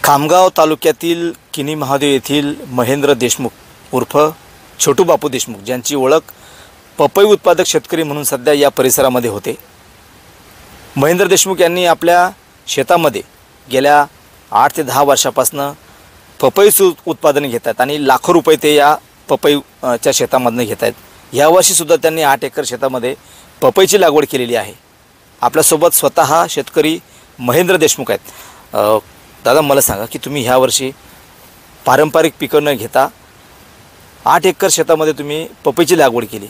खामगाव तालुक्यातील किनी महादेव येथील महेंद्र देशमुख उर्फ छोटू बापू देशमुख ज्यांची ओळख पपई उत्पादक शेतकरी म्हणून सध्या या परिसरामध्ये होते। महेंद्र देशमुख यांनी आपल्या शेतामध्ये गेल्या 8 ते 10 वर्षापासून पपईचं उत्पादन घेत आहेत आणि लाखो रुपये ते या पपईच्या शेतामधून घेत आहेत। यावर्षीसुद्धा त्यांनी 8 एकर शेतामध्ये पपईची लागवड केलेली आहे। आपल्यासोबत स्वतः शेतकरी महेंद्र देशमुख आहेत। दादा, मला सांगा की तुम्ही ह्या वर्षी पारंपरिक पिकं न घेता 8 एकर शेतामध्ये तुम्ही पपईची लागवड केली।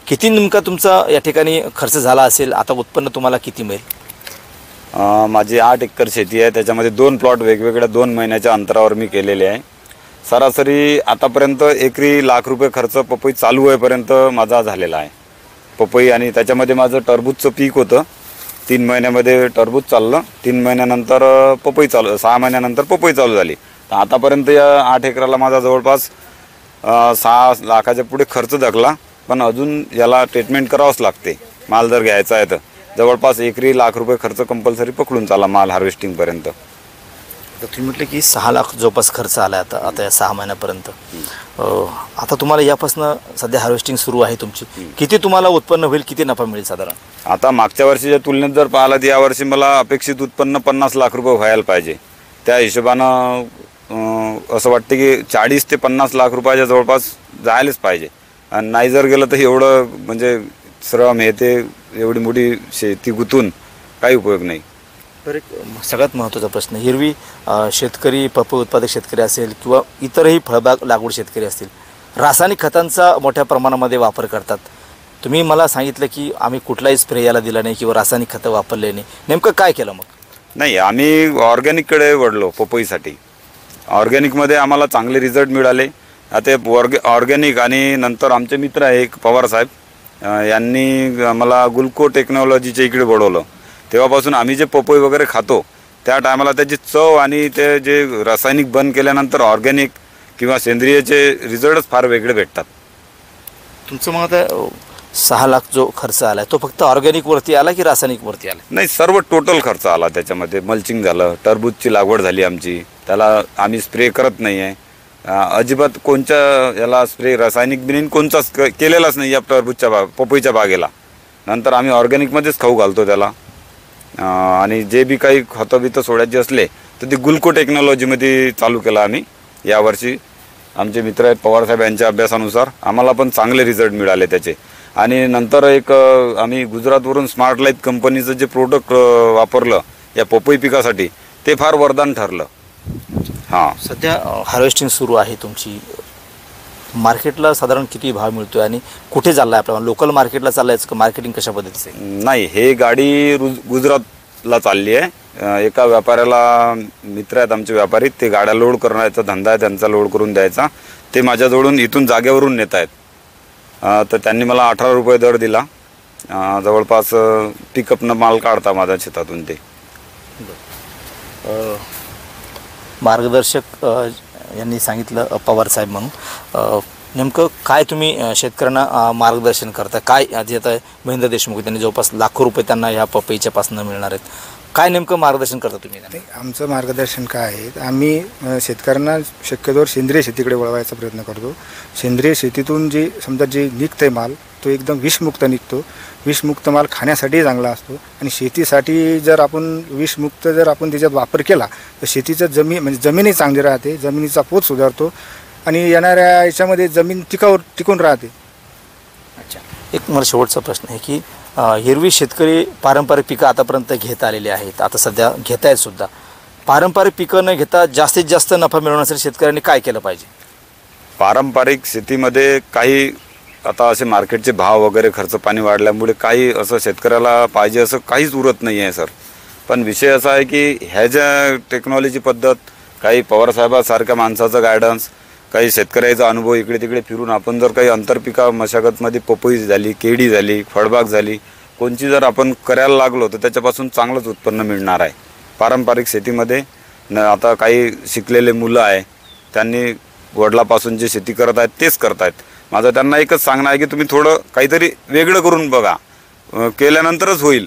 किती नेमका तुमचा या ठिकाणी खर्च झाला असेल? आता उत्पन्न तुम्हाला किती मिळेल? माझी 8 एकर शेती आहे, त्याच्यामध्ये 2 प्लॉट वेगवेगळ्या 2 महिन्याच्या अंतरावर मी केलेले आहे। सरासरी आतापर्यंत एकरी लाख रुपये खर्च पपई चालू होईपर्यंत माझा झालेला आहे पपई। आणि त्याच्यामध्ये माझं टरबूजचं पीक होतं। 3 महिन्यामध्ये टरबूज चाललं, 3 महिन्यानंतर पपई चालू, 6 महिन्यानंतर पपई चालू झाली। तर आतापर्यंत या 8 एकराला माझा जवळपास 6 लाखाच्या पुढे खर्च धकला। पण अजून याला ट्रीटमेंट करावंच लागते। माल जर घ्यायचा आहे तर जवळपास एकरी लाख रुपये खर्च कंपल्सरी पकडून चाला माल हार्वेस्टिंगपर्यंत। तर तुम्ही म्हटलं की 6 लाख जवळपास खर्च आला आता या 6 महिन्यापर्यंत। आता तुम्हाला यापासून सध्या हार्वेस्टिंग सुरू आहे तुमची, किती तुम्हाला उत्पन्न होईल, किती नफा मिळेल साधारण? आता मागच्या वर्षीच्या तुलनेत जर पाहिलं तर यावर्षी मला अपेक्षित उत्पन्न 50 लाख रुपये व्हायला पाहिजे। त्या हिशोबानं असं वाटतं की 40 ते 50 लाख रुपयाच्या जवळपास जायलाच पाहिजे। आणि नाही जर गेलं तर एवढं म्हणजे श्रम हे ते एवढी मोठी शेती गुंतून काही उपयोग नाही। तर एक सगळ्यात महत्त्वाचा प्रश्न, हिरवी शेतकरी, पपई उत्पादक शेतकरी असेल किंवा इतरही फळबाग लागवड शेतकरी असतील, रासायनिक खतांचा मोठ्या प्रमाणामध्ये वापर करतात। तुम्ही मला सांगितलं की आम्ही कुठलाही स्प्रे याला दिला नाही किंवा रासायनिक खतं वापरले नाही, नेमकं काय केलं मग? नाही, आम्ही ऑर्गॅनिककडे वळलो पपईसाठी। ऑर्गॅनिकमध्ये आम्हाला चांगले रिझल्ट मिळाले। आता ऑर्गॅनिक आणि नंतर आमचे मित्र आहे एक पवार साहेब, यांनी मला गुल्को टेक्नॉलॉजीच्या इकडे वळवलं। तेव्हापासून आम्ही जे पपई वगैरे खातो त्या टायमाला त्याची चव आणि ते जे रासायनिक बंद केल्यानंतर ऑर्गॅनिक किंवा सेंद्रियचे रिझल्टच फार वेगळे भेटतात। तुमचं मग आता 6 लाख जो खर्च आला आहे तो फक्त ऑर्गॅनिकवरती आला की रासायनिकवरती आला? नाही, सर्व टोटल खर्च आला त्याच्यामध्ये। मल्चिंग झालं, टरबूजची लागवड झाली आमची, त्याला आम्ही स्प्रे करत नाही आहे अजिबात। कोणत्या याला स्प्रे रासायनिक बिनीन कोणताच केलेलाच नाही या टरबूजच्या पपईच्या बागेला। नंतर आम्ही ऑर्गॅनिकमध्येच खाऊ घालतो त्याला। आणि जे बी काही खतं बितं सोडायचे असले तर ते गुल्को टेक्नॉलॉजीमध्ये चालू केलं आम्ही यावर्षी। आमचे मित्र आहेत पवारसाहेब यांच्या अभ्यासानुसार आम्हाला पण चांगले रिझल्ट मिळाले त्याचे। आणि नंतर एक आम्ही गुजरातवरून स्मार्ट लाईफ कंपनीचं जे प्रोडक्ट वापरलं या पपई पिकासाठी ते फार वरदान ठरलं। हां, सध्या हार्वेस्टिंग सुरू आहे तुमची, मार्केटला साधारण किती भाव मिळतोय आणि कुठे चालला आहे आपल्याला? लोकल मार्केटला चाललाय का मार्केटिंग कशा पद्धतीचं आहे? नाही, हे गाडी गुजरातला चालली आहे। एका व्यापाऱ्याला, मित्र आहेत आमचे व्यापारी, ते गाड्या लोड करण्याचा धंदा आहे त्यांचा, लोड करून द्यायचा। ते माझ्याजवळून इथून जागेवरून नेत आहेत। तर त्यांनी मला 18 रुपये दर दिला। जवळपास पिकअपनं माल काढता माझ्या शेतातून ते। मार्गदर्शक यांनी सांगितलं पवार साहेब म्हणून, नेमकं काय तुम्ही शेतकऱ्यांना मार्गदर्शन करता? काय जे आता महेंद्र देशमुख त्यांनी जवळपास लाखो रुपये त्यांना ह्या पपईच्यापासून मिळणार आहेत, काय नेमकं मार्गदर्शन करता तुम्ही? आमचं मार्गदर्शन काय आहे, आम्ही शेतकऱ्यांना शक्यतोवर सेंद्रिय शेतीकडे वळवायचा प्रयत्न करतो। सेंद्रिय शेतीतून जे समजा जे निघतंय माल तो एकदम विषमुक्त निघतो। विषमुक्त माल खाण्यासाठीही चांगला असतो आणि शेतीसाठी जर आपण विषमुक्त जर आपण त्याच्यात वापर केला तर शेतीचं म्हणजे जमीनही चांगली राहते, जमिनीचा पोत सुधारतो आणि येणाऱ्या याच्यामध्ये जमीन टिकून राहते। अच्छा, एक मला शेवटचा प्रश्न आहे की हिरवी शेतकरी पारंपरिक पिकं आतापर्यंत घेत आलेले आहेत, आता सध्या घेत आहेत सुद्धा। पारंपरिक पिकं न घेता जास्तीत जास्त नफा मिळवण्यासाठी शेतकऱ्यांनी काय केलं पाहिजे? पारंपरिक शेतीमध्ये काही आता असे मार्केटचे भाव वगैरे खर्च पाणी वाढल्यामुळे काही असं शेतकऱ्याला पाहिजे असं काहीच उरत नाही आहे सर। पण विषय असा आहे की ह्या ज्या टेक्नॉलॉजी पद्धत, काही पवारसाहेबासारख्या माणसाचं गायडन्स, काही शेतकऱ्याचा अनुभव, इकडे तिकडे फिरून आपण जर काही आंतरपिका मशागतमध्ये पपई झाली, केळी झाली, फळबाग झाली, कोणची जर आपण करायला लागलो तर त्याच्यापासून चांगलंच उत्पन्न मिळणार आहे पारंपरिक शेतीमध्ये। आता काही शिकलेले मुलं आहे, त्यांनी वडिलापासून जे शेती करत आहेत तेच करत आहेत। माझं त्यांना एकच सांगणं आहे की तुम्ही थोडं काहीतरी वेगळं करून बघा, केल्यानंतरच होईल,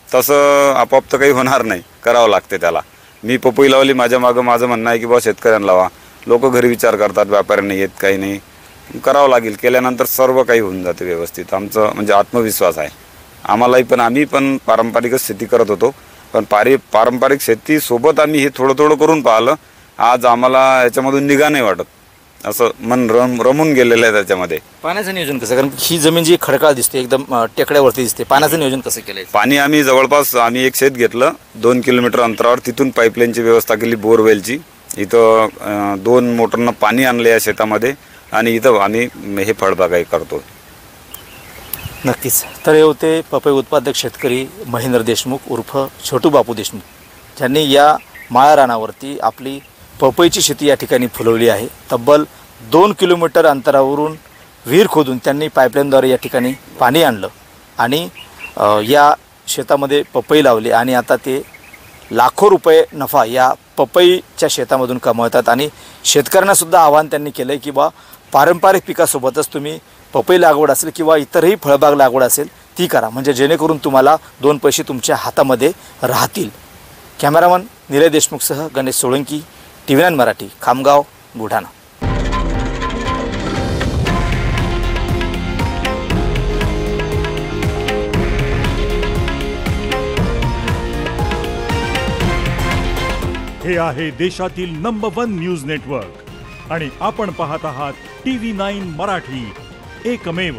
तसं आपोआप तर काही होणार नाही, करावं लागते त्याला। मी पपई लावली, माझ्या मागं माझं म्हणणं आहे की बा शेतकऱ्यांना लावा. लोक घरी विचार करतात, व्यापाऱ्यांना येत काही नाही, करावं लागेल. केल्यानंतर सर्व काही होऊन जाते व्यवस्थित. आमचं म्हणजे आत्मविश्वास आहे आम्हालाही. पण आम्ही पण पारंपरिकच शेती करत होतो, पण पारंपरिक शेतीसोबत आम्ही हे थोडं थोडं करून पाहिलं. आज आम्हाला याच्यामधून निगा नाही वाटत, असं मन रमून गेलेलं आहे त्याच्यामध्ये. पाण्याचं नियोजन कसं, कारण ही जमीन जी खडकाळ दिसते, एकदम टेकड्यावरती दिसते, पाण्याचं नियोजन कसं केलंय? पाणी आम्ही जवळपास एक शेत घेतलं 2 किलोमीटर अंतरावर, तिथून पाईपलाईनची व्यवस्था केली बोरवेलची. इथं 2 मोटरनं पाणी आणलं या शेतामध्ये आणि इथं आम्ही हे फळबागाई करतो. नक्कीच. तर हे होते पपई उत्पादक शेतकरी महेंद्र देशमुख उर्फ छोटू बापू देशमुख, ज्यांनी या माळा रानावरती आपली पपईची शेती या ठिकाणी फुलवली आहे. तब्बल 2 किलोमीटर अंतरावरून विहीर खोदून त्यांनी पाईपलाईनद्वारे या ठिकाणी पाणी आणलं आणि या शेतामध्ये पपई लावली आणि आता ते लाखो रुपये नफा या पपईच्या शेतामधून कमवतात. आणि शेतकऱ्यांनासुद्धा आवाहन त्यांनी केलं आहे की बा पारंपरिक पिकासोबतच तुम्ही पपई लागवड असेल किंवा इतरही फळबाग लागवड असेल ती करा, म्हणजे जेणेकरून तुम्हाला 2 पैसे तुमच्या हातामध्ये राहतील. कॅमेरामन निलय देशमुखसह गणेश सोळंकी, TV9 मराठी, खामगाव, बुलढाणा. हे आहे देशातील नंबर 1 न्यूज नेटवर्क आणि आपण पाहत आहात TV9 मराठी, एकमेव.